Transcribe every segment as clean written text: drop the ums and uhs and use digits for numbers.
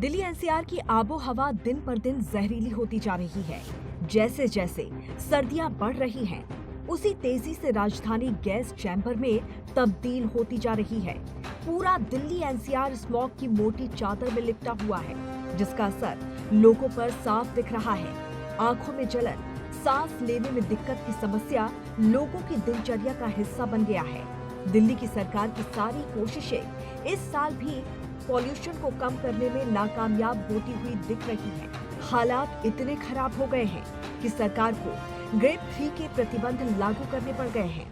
Delhi NCR की आबो हवा दिन पर दिन जहरीली होती जा रही है। जैसे जैसे सर्दियां बढ़ रही हैं, उसी तेजी से राजधानी गैस चैम्बर में तब्दील होती जा रही है। पूरा दिल्ली एनसीआर स्मॉग की मोटी चादर में लिपटा हुआ है, जिसका असर लोगों पर साफ दिख रहा है। आंखों में जलन, सांस लेने में दिक्कत की समस्या लोगों की दिनचर्या का हिस्सा बन गया है। दिल्ली की सरकार की सारी कोशिशें इस साल भी पॉल्यूशन को कम करने में नाकामयाब होती हुई दिख रही हैं। हालात इतने खराब हो गए हैं कि सरकार को ग्रेड 3 के प्रतिबंध लागू करने पड़ गए हैं।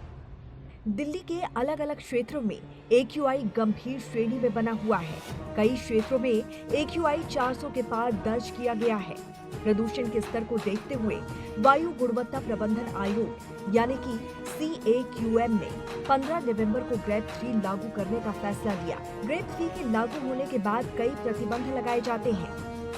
दिल्ली के अलग अलग क्षेत्रों में AQI गंभीर श्रेणी में बना हुआ है। कई क्षेत्रों में AQI 400 के पार दर्ज किया गया है। प्रदूषण के स्तर को देखते हुए वायु गुणवत्ता प्रबंधन आयोग यानी कि CAQM ने 15 नवंबर को ग्रेड 3 लागू करने का फैसला लिया। ग्रेड 3 के लागू होने के बाद कई प्रतिबंध लगाए जाते हैं।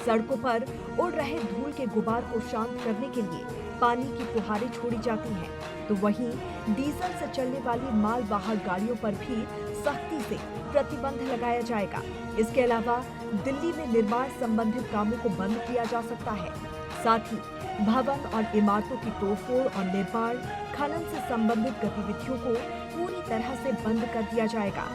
सड़कों पर उड़ रहे धूल के गुबार को शांत करने के लिए पानी की फुहारें छोड़ी जाती हैं, तो वहीं डीजल से चलने वाली मालवाहक गाड़ियों पर भी सख्ती से प्रतिबंध लगाया जाएगा। इसके अलावा दिल्ली में निर्माण संबंधित कामों को बंद किया जा सकता है। साथ ही भवन और इमारतों की तोड़फोड़ और निर्माण खनन से संबंधित गतिविधियों को पूरी तरह से बंद कर दिया जाएगा।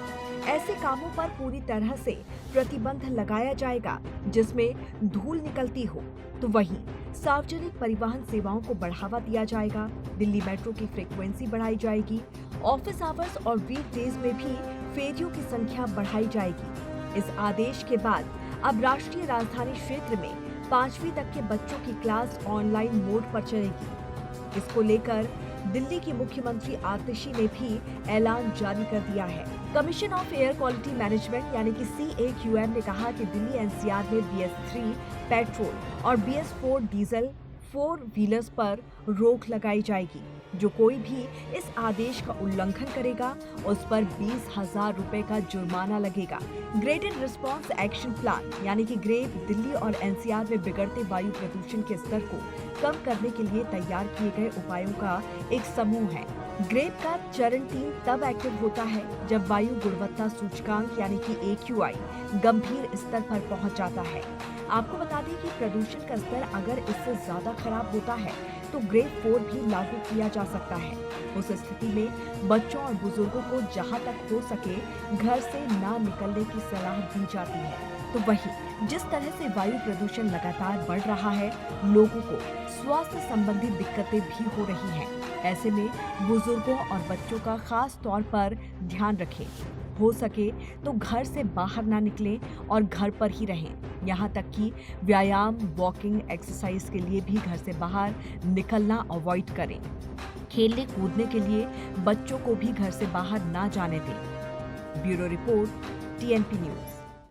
ऐसे कामों पर पूरी तरह से प्रतिबंध लगाया जाएगा जिसमें धूल निकलती हो। तो वहीं सार्वजनिक परिवहन सेवाओं को बढ़ावा दिया जाएगा। दिल्ली मेट्रो की फ्रीक्वेंसी बढ़ाई जाएगी। ऑफिस आवर्स और वीकडेज में भी फेरियों की संख्या बढ़ाई जाएगी। इस आदेश के बाद अब राष्ट्रीय राजधानी क्षेत्र में 5वीं तक के बच्चों की क्लास ऑनलाइन मोड पर चलेगी। इसको लेकर दिल्ली की मुख्यमंत्री आतिशी ने भी ऐलान जारी कर दिया है। Commission of air quality management यानी कि CAQM ने कहा कि दिल्ली एनसीआर में BS3 पेट्रोल और BS4 डीजल 4 व्हीलर्स पर रोक लगाई जाएगी। जो कोई भी इस आदेश का उल्लंघन करेगा उस पर 20,000 रुपए का जुर्माना लगेगा। ग्रेडेड रिस्पांस एक्शन प्लान यानी कि ग्रेप दिल्ली और एनसीआर में बिगड़ते वायु प्रदूषण के स्तर को कम करने के लिए तैयार किए गए उपायों का एक समूह है। ग्रेप का चरण 3 तब एक्टिव होता है जब वायु गुणवत्ता सूचकांक यानी कि AQI गंभीर स्तर पर पहुंच जाता है। आपको बता दें कि प्रदूषण का स्तर अगर इससे ज्यादा खराब होता है तो ग्रेड 4 भी लागू किया जा सकता है। उस स्थिति में बच्चों और बुजुर्गों को जहां तक हो सके घर से ना निकलने की सलाह दी जाती है। तो वहीं जिस तरह से वायु प्रदूषण लगातार बढ़ रहा है, लोगों को स्वास्थ्य संबंधी दिक्कतें भी हो रही हैं। ऐसे में बुजुर्गों और बच्चों का खास तौर पर ध्यान रखें। हो सके तो घर से बाहर ना निकलें और घर पर ही रहें। यहाँ तक कि व्यायाम, वॉकिंग, एक्सरसाइज के लिए भी घर से बाहर निकलना अवॉइड करें। खेलने कूदने के लिए बच्चों को भी घर से बाहर ना जाने दें। Bureau report, TNP news.